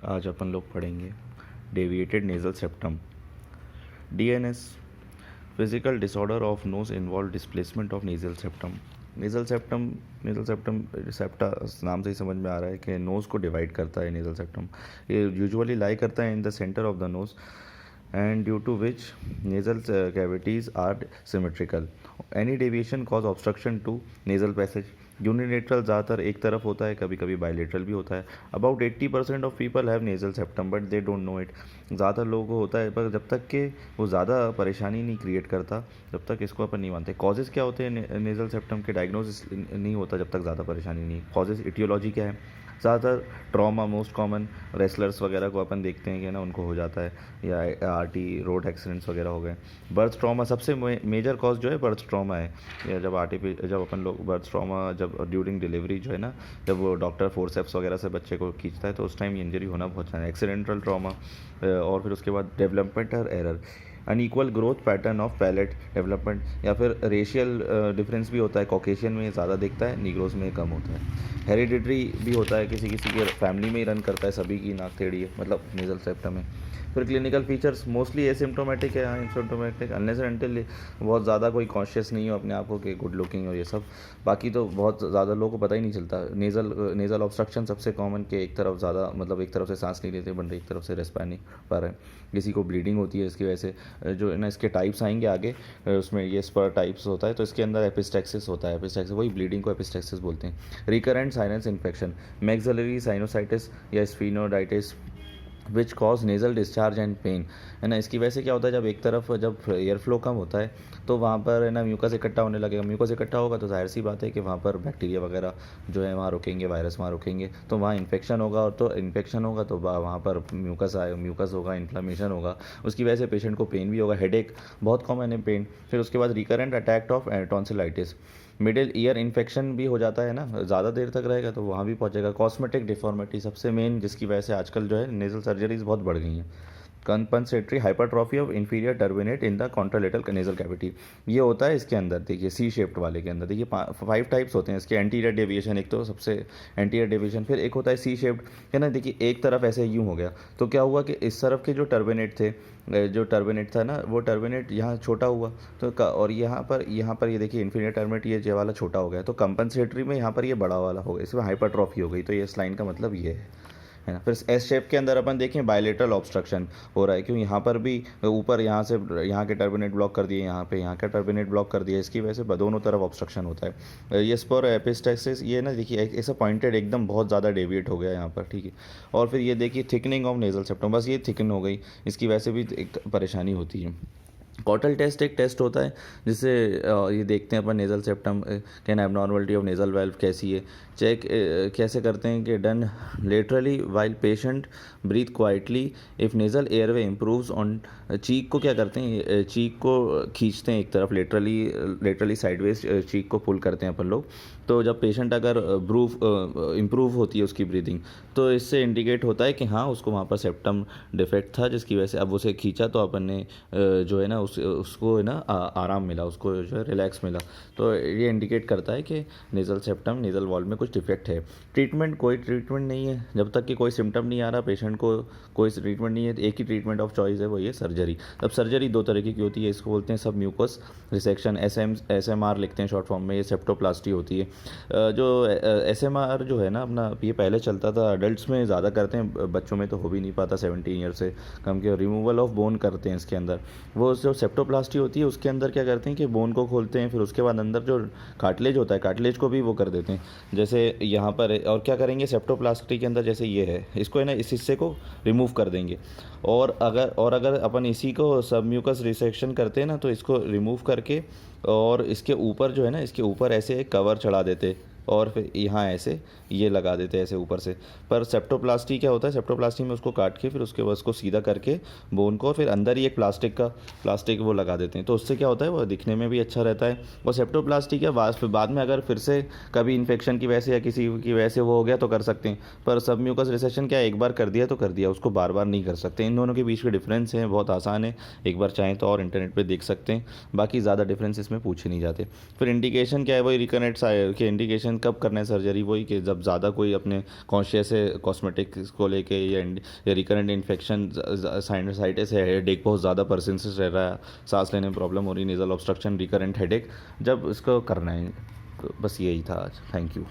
आज अपन लोग पढ़ेंगे deviated nasal septum, DNS, physical disorder of nose involve displacement of nasal septum. Nasal septum septa नाम से ही समझ में आ रहा है कि नोज़ को डिवाइड करता है। नेज़ल सेप्टम ये यूजुअली लाई करता है in the centre of the nose and due to which nasal cavities are symmetrical. Any deviation cause obstruction to nasal passage. Unilateral ज़्यादातर एक तरफ होता है, कभी कभी बाइलेटरल भी होता है। About 80% of people have nasal septum but they don't know it. ज़्यादातर लोगों को होता है पर जब तक कि वो ज़्यादा परेशानी नहीं क्रिएट करता जब तक इसको अपन नहीं मानते। कॉजेज़ क्या होते हैं नेज़ल सेप्टम के, डायग्नोसिस नहीं होता जब तक ज़्यादा परेशानी नहीं। कॉजेज़ इटियोलॉजी क्या है, ज़्यादातर ट्रॉमा मोस्ट कॉमन रेसलर्स वगैरह को अपन देखते हैं कि ना उनको हो जाता है, या आरटी रोड एक्सीडेंट्स वगैरह हो गए। बर्थ ट्रॉमा सबसे मेजर कॉज जो है बर्थ ट्रॉमा है। या जब अपन लोग बर्थ ट्रॉमा जब ड्यूरिंग डिलीवरी जो है ना, जब वो डॉक्टर फोर्सेप्स वगैरह से बच्चे को खींचता है तो उस टाइम इंजरी होना बहुत ज़्यादा है। एक्सीडेंटल ट्रॉमा और फिर उसके बाद developmental error, unequal growth pattern of palate development, या फिर रेशियल डिफरेंस भी होता है। कॉकेशियन में ज़्यादा दिखता है, नीग्रोस में कम होता है। हेरिडिटरी भी होता है, किसी किसी के फैमिली में ही रन करता है, सभी की नाक टेढ़ी है, मतलब नेज़ल सेप्टम है। फिर क्लिनिकल फीचर्स मोस्टली एसिम्टोमेटिक है, एसिम्टोमेटिक अनलेस एंड अनटिल बहुत ज़्यादा कोई कॉन्शियस नहीं हो अपने आप को कि गुड लुकिंग और ये सब। बाकी तो बहुत ज़्यादा लोगों को पता ही नहीं चलता। नेज़ल ऑब्स्ट्रक्शन सबसे कॉमन के एक तरफ ज़्यादा, मतलब एक तरफ से सांस नहीं लेते बन रही, एक तरफ से रेस्प नहीं पा रहे। किसी को ब्लीडिंग होती है इसकी वजह से, जो है ना इसके टाइप्स आएंगे आगे, उसमें ये स्पर टाइप्स होता है तो इसके अंदर एपिस्टैक्सिस होता है। एपिस्टैक्सिस वही ब्लीडिंग को एपिस्टैक्सिस बोलते हैं। Recurrent sinus infection, maxillary sinusitis या sphenoiditis which cause nasal discharge and pain, है ना। इसकी वजह से क्या होता है, जब एक तरफ जब एयर फ्लो कम होता है तो वहाँ पर है ना म्यूकस इकट्ठा होने लगेगा। म्यूकस इकट्ठा होगा तो जाहिर सी बात है कि वहाँ पर बैक्टीरिया वगैरह जो है वहाँ रुकेंगे, वायरस वहाँ रुकेंगे, तो वहाँ इन्फेक्शन होगा। और तो इन्फेक्शन होगा तो वहाँ पर म्यूकस होगा, इन्फ्लामेशन होगा, उसकी वजह से पेशेंट को पेन भी होगा। हेडेक बहुत कॉमन है, पेन। फिर उसके बाद recurrent attack of tonsillitis. Middle ear infection भी हो जाता है ना, ज़्यादा देर तक रहेगा तो वहाँ भी पहुँचेगा। कॉस्मेटिक डिफॉर्मिटी सबसे मेन, जिसकी वजह से आजकल जो है नेज़ल सर्जरीज बहुत बढ़ गई हैं। Compensatory hypertrophy of inferior turbinate in the contralateral nasal cavity, ये होता है इसके अंदर। देखिए सी शेप्ड वाले के अंदर देखिए 5 टाइप्स होते हैं इसके। एंटीरियर डेविएशन एक तो सबसे एंटीरियर डेविएशन, फिर एक होता है सी शेप्ड, है ना। देखिए एक तरफ ऐसे यूँ हो गया तो क्या हुआ कि इस तरफ के जो टर्बिनेट थे, जो टर्बिनेट था ना, वो टर्बिनेट यहाँ छोटा हुआ तो और यहाँ पर ये देखिए इंफीरियर टर्बिनेट ये वाला छोटा हो गया, तो कंपनसेटरी में यहाँ पर ये बड़ा वाला हो गया, इसमें हाइपरट्रॉफी हो गई। तो ये इस लाइन का मतलब ये है ना। फिर एस शेप के अंदर अपन देखें बायलेटरल ऑब्स्ट्रक्शन हो रहा है, क्यों यहाँ पर भी ऊपर यहाँ से यहाँ के टर्बिनेट ब्लॉक कर दिए, यहाँ का टर्बिनेट ब्लॉक कर दिया, इसकी वजह से दोनों तरफ ऑब्स्ट्रक्शन होता है। ये स्पर एपिस्टैक्सिस, ये ना देखिए ऐसा पॉइंटेड एकदम बहुत ज़्यादा डेविएट हो गया यहाँ पर, ठीक है। और फिर ये देखिए थिकनिंग ऑफ नेज़ल सेप्टम, बस ये थिकन हो गई, इसकी वजह से भी एक परेशानी होती है। कॉटल टेस्ट एक टेस्ट होता है जिससे ये देखते हैं अपन nasal septum can abnormality of nasal valve कैसी है। चेक कैसे करते हैं कि done laterally while patient breathe quietly if nasal airway improves on. Cheek को क्या करते हैं, चीक को खींचते हैं एक तरफ, लेटरली साइडवेज चीक को पुल करते हैं अपन लोग। तो जब पेशेंट अगर इम्प्रूव होती है उसकी ब्रीदिंग, तो इससे इंडिकेट होता है कि हाँ उसको वहाँ पर सेप्टम डिफेक्ट था, जिसकी वजह से अब उसे खींचा तो अपन ने जो है ना उसको है ना आराम मिला, उसको जो है रिलैक्स मिला। तो ये इंडिकेट करता है कि नेज़ल सेप्टम, नेज़ल वॉल्व में कुछ डिफेक्ट है। ट्रीटमेंट, कोई ट्रीटमेंट नहीं है जब तक कि कोई सिम्टम नहीं आ रहा, पेशेंट को कोई ट्रीटमेंट नहीं है। एक ही ट्रीटमेंट ऑफ चॉइस है, वो ये सर्जरी। अब सर्जरी 2 तरीके की होती है, इसको बोलते हैं सब म्यूकस रिसेक्शन, SMR लिखते हैं शॉर्ट फॉर्म में। ये सेप्टोप्लास्टी होती है। जो SMR जो है ना अपना, ये पहले चलता था, अडल्ट्स में ज़्यादा करते हैं, बच्चों में तो हो भी नहीं पाता 17 ईयर से कम के। रिमूवल ऑफ बोन करते हैं इसके अंदर। वो जो सेप्टोप्लास्टी होती है उसके अंदर क्या करते हैं कि बोन को खोलते हैं, फिर उसके बाद अंदर जो कार्टिलेज होता है, कार्टिलेज को भी वो कर देते हैं। जैसे यहाँ पर और क्या करेंगे सेप्टोप्लास्टी के अंदर, जैसे ये है, इसको है ना इस हिस्से को रिमूव कर देंगे। और अगर अपन इसी को सबम्यूकस रिसेक्शन करते हैं ना, तो इसको रिमूव करके और इसके ऊपर जो है ना, इसके ऊपर ऐसे एक कवर चढ़ा देते और फिर यहाँ ऐसे ये लगा देते हैं ऐसे ऊपर से। पर सेप्टोप्लास्टी क्या होता है, सेप्टोप्लास्टी में उसको काट के फिर उसके बाद उसको सीधा करके बोन को, और फिर अंदर ही एक प्लास्टिक वो लगा देते हैं। तो उससे क्या होता है, वो दिखने में भी अच्छा रहता है। और सेप्टोप्लास्टी क्या बाद में अगर फिर से कभी इन्फेक्शन की वजह से या किसी की वजह से वो हो गया तो कर सकते हैं। पर सबम्यूकस रिसेक्शन क्या, एक बार कर दिया तो कर दिया, उसको बार बार नहीं कर सकते। इन दोनों के बीच के डिफरेंस हैं, बहुत आसान है, एक बार चाहें तो और इंटरनेट पर देख सकते हैं। बाकी ज़्यादा डिफरेंस इसमें पूछे नहीं जाते। फिर इंडिकेशन क्या है, वही रिकनेक्ट के इंडिकेशन रीज़न कब करना है सर्जरी, वही कि जब ज़्यादा कोई अपने कॉन्शियस है कॉस्मेटिक्स को लेके, या रिकरेंट इन्फेक्शन, साइनसाइटिस है, हेडेक बहुत ज़्यादा परसिस्टेंस रह रहा है, सांस लेने में प्रॉब्लम हो रही, नेज़ल ऑब्स्ट्रक्शन, रिकरेंट हेडेक, जब इसको करना है। तो बस यही था आज। Thank you.